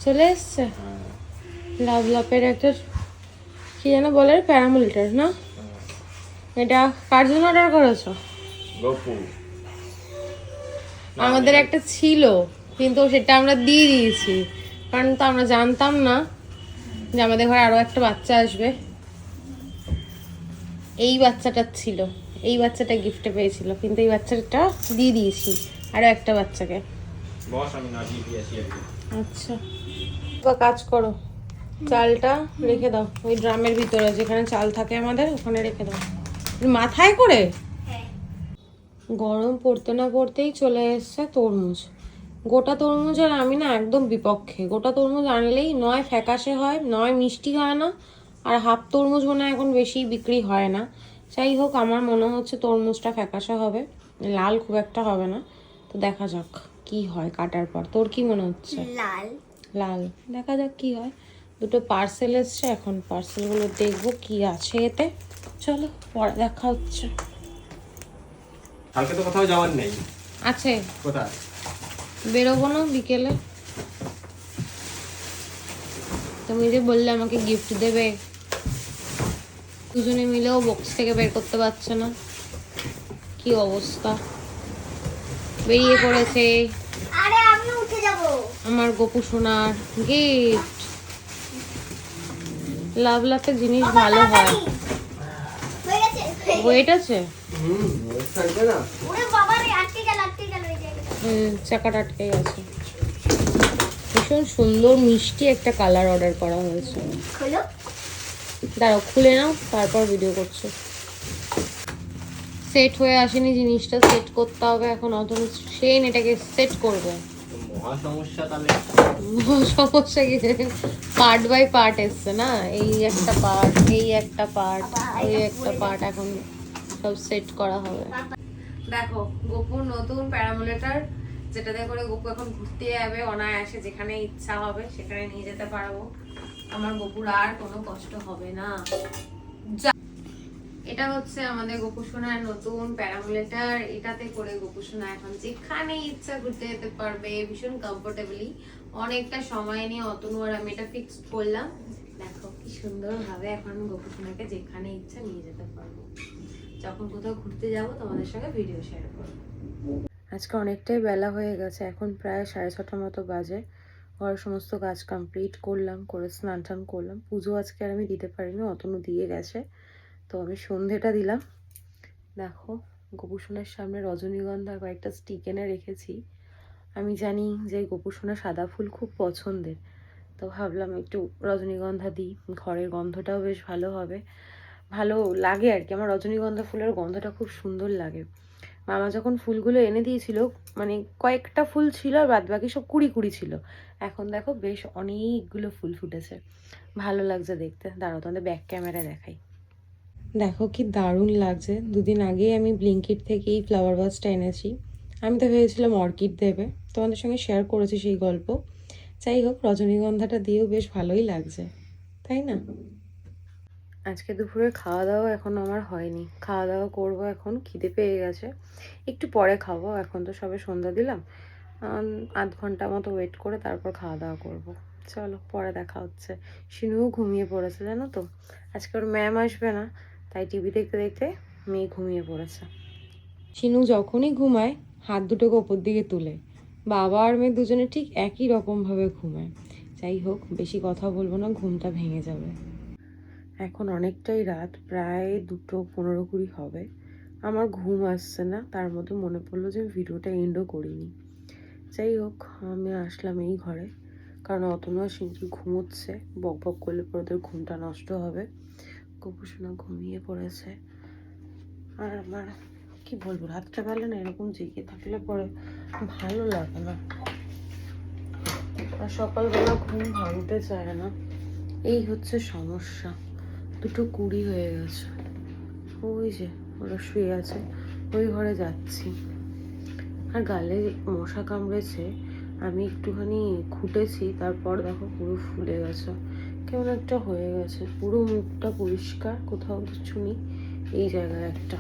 চলে এসছে লাভলাপের একটা কি যেন বলে প্যারামিটার না? এটা কার জন্য অর্ডার করেছো? আমাদের একটা ছিল কিন্তু সেটা আমরা দিয়ে দিয়েছি, কারণ তো আমরা জানতাম না যে আমাদের ঘরে আরো একটা বাচ্চা আসবে। এই বাচ্চাটা ছিল, এই বাচ্চাটা গিফটে পেয়েছিল, কিন্তু এই বাচ্চাটা দিয়ে দিয়েছি আরো একটা বাচ্চাকে। আচ্ছা বা কাজ করো, চালটা রেখে দাও ওই ড্রামের ভিতরে, যেখানে চাল থাকে আমাদের ওখানে রেখে দাও। মাথায় করে গরম পড়তে না পড়তেই চলে এসছে তরমুজ। গোটা তরমুজ আর আমি না একদম বিপক্ষে। গোটা তরমুজ আনলেই নয় ফ্যাকাশে হয়, নয় মিষ্টি হয় না, আর হাফ তরমুজ মনে হয় এখন বেশি বিক্রি হয় না। যাই হোক, আমার মনে হচ্ছে তরমুজটা ফ্যাকাশে হবে, লাল খুব একটা হবে না। তো দেখা যাক কি হয় কাটার পর। তোর কি মনে হচ্ছে? লাল লাল, দেখা যাক কি হয়। দুটো পার্সেল এসছে, এখন পার্সেলগুলো দেখবো কি আছে এতে। চলো পরে দেখা হচ্ছে। কালকে তো কোথাও যাওয়ার নেই। আছে, কোথায় বেরোবো না বিকেলে? তুমি যে বললে আমাকে গিফট দেবে, দুজনে মিলেও বক্স থেকে বের করতে পারছে না, কি অবস্থা। বেরিয়ে পড়েছে আরে আমি উঠে যাব। আমার গোপু সোনার গিফট। লাভ লাভের জিনিস ভালো হয়। হয়ে গেছে। ওয়েট আছে, থাকবে না। ওরে বাবা রে, আটকে গেল এই জায়গাটা। চাকাটা আটকে গেছে। ভীষণ সুন্দর মিষ্টি একটা কালার অর্ডার করা হয়েছে। খোলো। দাঁড়াও খুলে নাও, তারপর ভিডিও করছো। সেট হয়ে আসেনি জিনিসটা, সেট করতে হবে এখন। অতন সেন এটাকে সেট করবে। মহা সমস্যা তাহলে। সমস্যা কি, পার্ট বাই পার্ট এসছে না, এই একটা পার্ট, এই একটা পার্ট, এই একটা পার্ট, এখন সব সেট করা হবে। দেখো গোপুর নতুন প্যারামিটার, যেটাতে করে গোপু এখন ঘুরতে যাবে অনায়াসে, যেখানে ইচ্ছা হবে সেখানে নিয়ে যেতে পারবো। আমার গোপুর আর কোনো কষ্ট হবে না। এটা হচ্ছে আমাদের গোপু সোনার নতুন প্যারামিটার। এটাতে করে গোপু সোনা এখন যেখানে ইচ্ছা ঘুরতে যেতে পারবে ভীষণ কমফোর্টেবলি। অনেকটা সময় নিয়ে অতনু আর আমি এটা ফিক্সড করলাম। দেখো কি সুন্দর ভাবে এখন গোপু সোনাকে যেখানে ইচ্ছা নিয়ে যেতে পারবো। যখন কোথাও ঘুরতে যাব তোমাদের সঙ্গে ভিডিও শেয়ার করবো। আজকে অনেকটাই বেলা হয়ে গেছে, এখন প্রায় 6:30 মতো বাজে। ঘরের সমস্ত কাজ কমপ্লিট করলাম, করে স্নান টান করলাম। পুজো আজকে আর আমি দিতে পারিনি, অতনু দিয়ে গেছে। তো আমি সন্ধেটা দিলাম। দেখো গোপুসোনার সামনে রজনীগন্ধার কয়েকটা স্টিক এনে রেখেছি। আমি জানি যে গোপুসোনা সাদা ফুল খুব পছন্দের, তো ভাবলাম একটু রজনীগন্ধা দিই, ঘরের গন্ধটাও বেশ ভালো হবে, ভালো লাগে আর কি। আমার রজনীগন্ধা ফুলের গন্ধটা খুব সুন্দর লাগে। মামা যখন ফুলগুলো এনে দিয়েছিল, মানে কয়েকটা ফুল ছিল আর বাদ বাকি সব কুড়ি কুড়ি ছিল। এখন দেখো বেশ অনেকগুলো ফুল ফুটেছে, ভালো লাগছে দেখতে। দাঁড়াও তোমাদের ব্যাক ক্যামেরা দেখাই। দেখো কি দারুণ লাগছে। দুদিন আগেই আমি ব্লিঙ্কিট থেকে এই ফ্লাওয়ার ভাসটা এনেছি। আমি তো ভেবেছিলাম অর্কিড দেবে, তোমাদের সঙ্গে শেয়ার করেছি সেই গল্প। যাই হোক, রজনীগন্ধাটা দিয়েও বেশ ভালোই লাগছে, তাই না? আজকে দুপুরে খাওয়া দাওয়া এখনও আমার হয়নি, খাওয়া দাওয়া করবো এখন। খিদে পেয়ে গেছে, একটু পরে খাবো। এখন তো সবে সন্ধ্যা দিলাম, আধ ঘন্টা মতো ওয়েট করে তারপর খাওয়া দাওয়া করবো। চলো পরে দেখা হচ্ছে। শিনুও ঘুমিয়ে পড়েছে জানো তো, আজকে ওর ম্যাম আসবে না, তাই টিভি দেখতে দেখতে মেয়ে ঘুমিয়ে পড়েছে। শিনু যখনই ঘুমায় হাত দুটোকে ওপর দিকে তুলে, বাবা আর মেয়ে দুজনে ঠিক একই রকমভাবে ঘুমায়। যাই হোক, বেশি কথা বলবো না, ঘুমটা ভেঙে যাবে। এখন অনেকটাই রাত, প্রায় 2:15-20 হবে। আমার ঘুম আসছে না, তার মধ্যে মনে পড়লো যে ভিডিওটা এন্ডও করিনি। যাই হোক, আমি আসলাম এই ঘরে, কারণ অতনু আর সিনকি ঘুমোচ্ছে। বক বক করলে পরে ওদের ঘুমটা নষ্ট হবে। গোপুসোনা ঘুমিয়ে পড়েছে। আর আমার কি বলবো, রাত্রেবেলা না এরকম জেগে থাকলে পরে ভালো লাগে না, আর সকালবেলা ঘুম ভাঙতে চায় না। এই হচ্ছে সমস্যা। 2:20 হয়ে গেছে। ওই যে ওরা শুয়ে আছে, ওই ঘরে যাচ্ছি। আর গালে মশা কামড়েছে, আমি একটুখানি খুঁটেছি, তারপর দেখো পুরো ফুলে গেছে, কেমন একটা হয়ে গেছে। পুরো মুখটা পরিষ্কার, কোথাও কিছু নেই। এই জায়গায় একটা।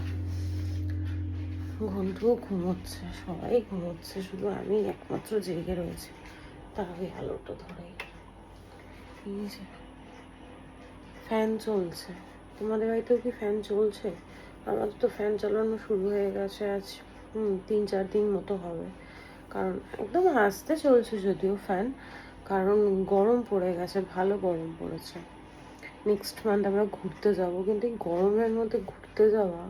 ঘন্টুও ঘুমোচ্ছে, সবাই ঘুমোচ্ছে, শুধু আমি একমাত্র জেগে রয়েছে। তার আগে আলোটা ধরে এই যে ফ্যান চলছে, তোমাদের বাড়িতেও কি ফ্যান চলছে? আমাদের তো ফ্যান চালানো শুরু হয়ে গেছে আজ 3-4 দিন মতো হবে, কারণ একদম আস্তে চলছে যদিও ফ্যান, কারণ গরম পড়ে গেছে, ভালো গরম পড়েছে। নেক্সট মান্থ আমরা ঘুরতে যাব, কিন্তু এই গরমের মধ্যে ঘুরতে যাওয়া,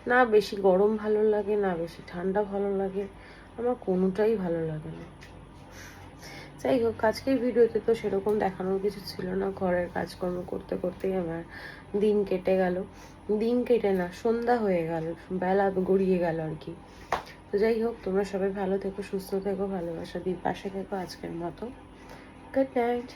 না বেশি গরম ভালো লাগে না বেশি ঠান্ডা ভালো লাগে, আমার কোনোটাই ভালো লাগে না। যাই হোক, আজকের ভিডিওতে তো সেরকম দেখানোর কিছু ছিল না, ঘরের কাজকর্ম করতে করতেই আমার দিন কেটে গেল, দিন কেটে না সন্ধ্যা হয়ে গেল, বেলা গড়িয়ে গেল আর কি। তো যাই হোক, তোমরা সবাই ভালো থেকো, সুস্থ থেকো, ভালোবাসা দিয়ে পাশে থেকো। আজকের মতো গুড নাইট।